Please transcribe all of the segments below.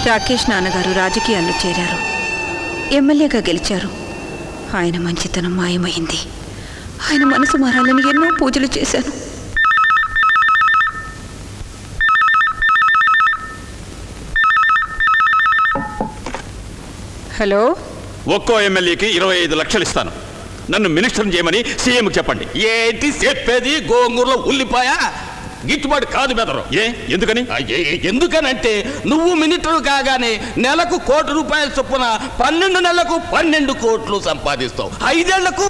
రాకేష్ నాన్నగారు రాజకీయాల్లో చేరారు, ఎమ్మెల్యేగా గెలిచారు. ఆయన మంచితనం మాయమైంది. ఆయన మనసు మారాలని ఎన్నో పూజలు చేశాను. హలో, ఒక్కో ఎమ్మెల్యేకి 25 లక్షలు ఇస్తాను. నన్ను మినిస్టర్ చేయమని సీఎంకి చెప్పండి. ఏంటి చెప్పేది? గోంగూరలో ఉల్లిపాయ గిట్టుబాటు కాదు బెదరు. ఎందుకని? ఎందుకనంటే నువ్వు మినిస్టర్ కాగానే నెలకు ₹1,00,00,000 చొప్పున 12 నెలలకు 12 కోట్లు సంపాదిస్తావు. 5 ఏళ్లకు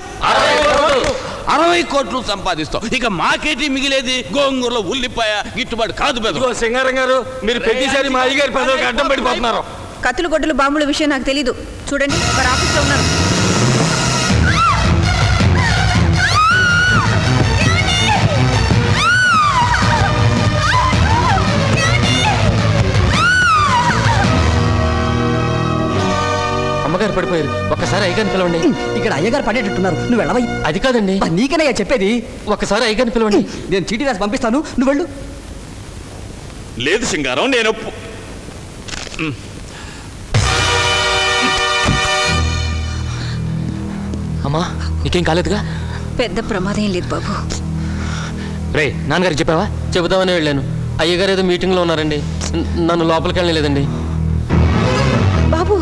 60 కోట్లు సంపాదిస్తావు. ఇక మాకేటి మిగిలేది? గోంగూరలో ఉల్లిపాయ గిట్టుబాటు కాదు బెదరు. సింగారం గారు, మీరు ప్రతిసారి మా అయ్యగారి పదవికి అడ్డం పడిపోతున్నారు. కత్తులు గొడ్డలు బాంబుల విషయం నాకు తెలీదు. చూడండి, వారు ఆఫీస్లో ఉన్నారు. అమ్మగారు పడిపోయారు. ఒక్కసారి అయ్యగారిని పిలవండి. ఇక్కడ అయ్యగారు పడేటట్టున్నారు, నువ్వు వెళ్ళవై. అది కాదండి, నీకనయ్యా చెప్పేది. ఒక్కసారి అయ్యగారిని పిలవండి. నేను చీటీ రాసి పంపిస్తాను, నువ్వు వెళ్ళు. లేదు సింగారం, నేను అమ్మా, నీకేం కాలేదుగా? పెద్ద ప్రమాదం లేదు బాబు. రే, నాన్నగారికి చెప్పావా? చెబుతామని వెళ్ళాను. అయ్యగారు ఏదో మీటింగ్లో ఉన్నారండి, నన్ను లోపలికి వెళ్ళలేదండి. బాబు,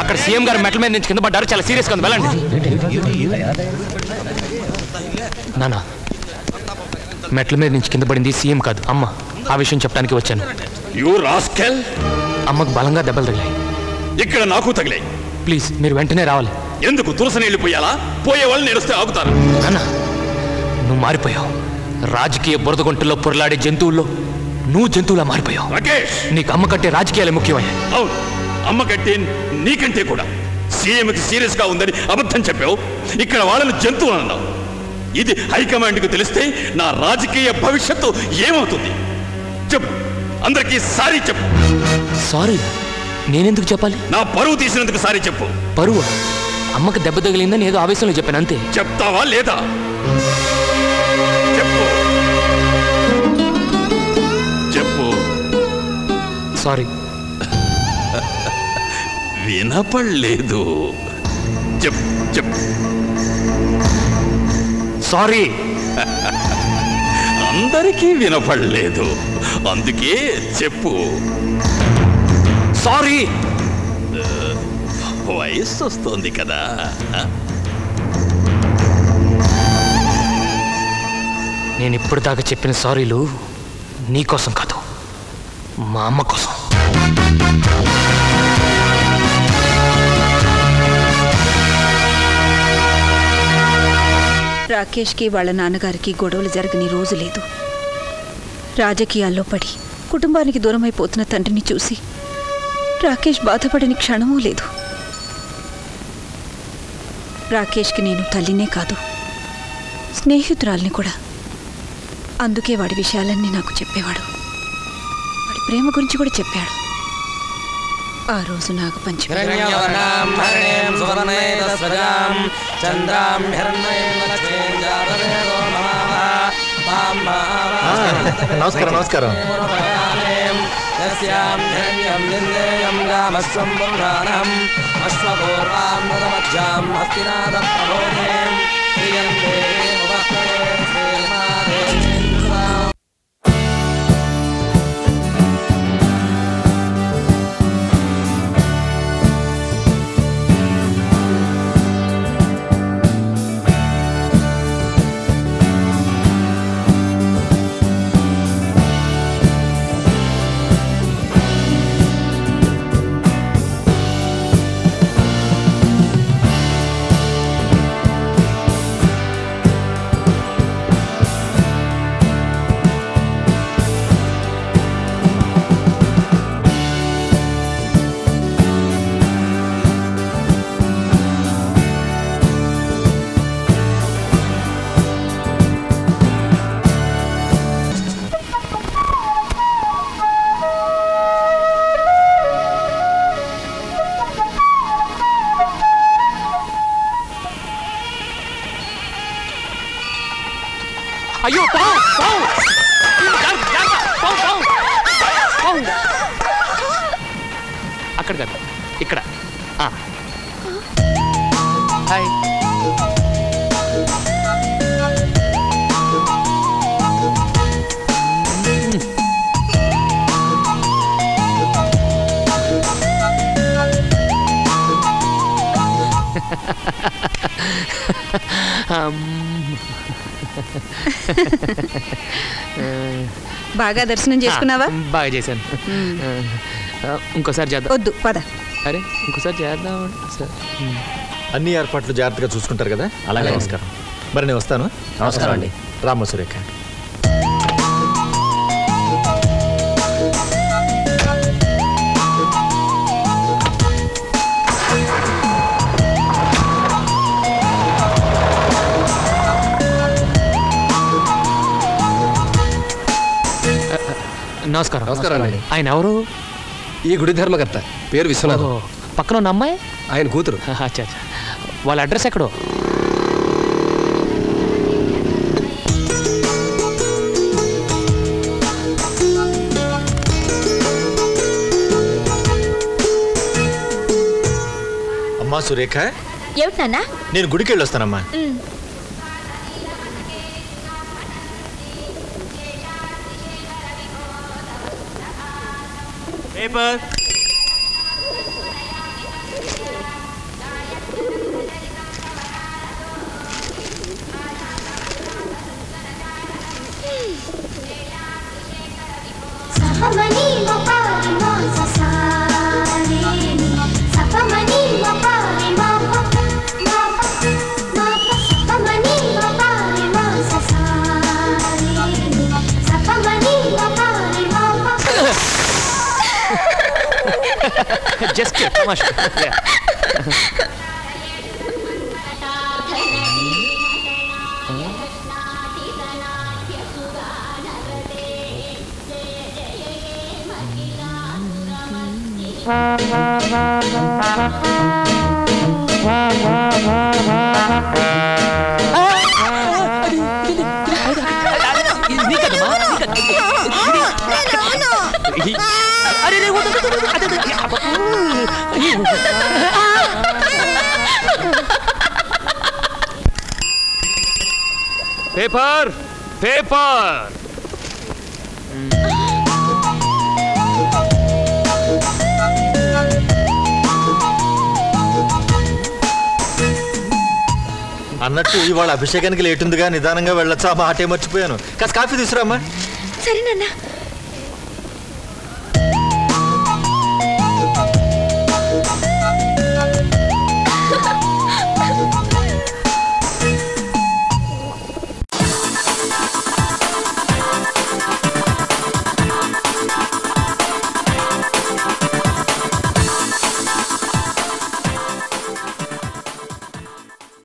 అక్కడ సీఎం గారు మెట్ల మీద నుంచి కింద పడ్డారు. చాలా సీరియస్గా ఉంది, వెళ్ళండి. నాన్న, మెట్ల మీద నుంచి కింద పడింది సీఎం కాదు, అమ్మ. ఆ విషయం చెప్పడానికి వచ్చాను. You rascal! అమ్మకు బలంగా దెబ్బలు తగిలాయి. ఇక్కడ నాకు తగిలాయి. ప్లీజ్, మీరు వెంటనే రావాలి. ఎందుకు? తులసి నీళ్లు పోయాలా? పోయే వాళ్ళు నేడుస్తే ఆగుతారు. నాన్న, నువ్వు మారిపోయావు. రాజకీయ బురద గుంటల్లో పొరలాడే జంతువుల్లో నువ్వు జంతువులా మారిపోయావు. రాకేష్, నీకు అమ్మ కంటే రాజకీయాలే ముఖ్యమయ్యాయి. అవును, అమ్మ కంటే నీకంటే కూడా. సీఎంకి సీరియస్ గా ఉందని అబద్ధం చెప్పావు. ఇక్కడ వాళ్ళని జంతువులు అన్నావు. ఇది హైకమాండ్కు తెలిస్తే నా రాజకీయ భవిష్యత్తు ఏమవుతుంది? చెప్పు, అందరికీ సారీ చెప్పు. సారీ? నేనెందుకు చెప్పాలి? నా పరువు తీసినందుకు సారీ చెప్పు. పరువు? అమ్మకి దెబ్బ తగిలిందని ఏదో ఆవేశంలో చెప్పాను, అంతే. చెప్తావా లేదా? చెప్పు చెప్పు. సారీ. వినపడలేదు. చెప్పు చెప్పు. సారీ. అందరికీ వినపడలేదు, అందుకే చెప్పు. సారీ. వయస్సు వస్తోంది కదా. నేను ఇప్పుడు దాకా చెప్పిన సారీలు నీకోసం కాదు, మా అమ్మ కోసం. రాకేష్కి వాళ్ళ నాన్నగారికి గొడవలు జరగని రోజు లేదు. రాజకీయాల్లో పడి కుటుంబానికి దూరమైపోతున్న తండ్రిని చూసి రాకేష్ బాధపడని క్షణమూ లేదు. రాకేష్కి నేను తల్లినే కాదు, స్నేహితురాల్ని కూడా. అందుకే వాడి విషయాలన్నీ నాకు చెప్పేవాడు. వాడి ప్రేమ గురించి కూడా చెప్పాడు. ఆ రోజు నాగపంచమి. నమస్కారం. నమస్కారం. అక్కడ కాదు, ఇక్కడ. హాయ్. బాగా దర్శనం చేసుకున్నావా? బాగా చేశాను. ఇంకోసారి చేద్దాం. వద్దు, పద. అరే ఇంకోసారి చేద్దాం. అన్ని ఏర్పాట్లు జాగ్రత్తగా చూసుకుంటారు కదా? అలాగే. నమస్కారం. మరి నేను వస్తాను. నమస్కారం అండి. రామ సురేఖ. నమస్కారం. నమస్కారం అండి. ఆయన ఎవరు? ఈ గుడి ధర్మకర్త, పేరు విశ్వనాథం. పక్కన ఉన్న అమ్మాయి ఆయన కూతురు. అచ్చా. వాళ్ళ అడ్రస్ ఎక్కడో? అమ్మా సురేఖ, ఏమిటి నాన్న? నేను గుడికి వెళ్ళొస్తానమ్మా. Paper. Just kidding. Tamash. Yeah. Paper paper. అన్నట్టు ఇవాళ అభిషేకానికి లేట్ ఉందిగా, నిదానంగా వెళ్ళొచ్చా? మా ఆటే మర్చిపోయాను. కాస్త కాఫీ తీసుకురామ్మా. సరే నాన్న.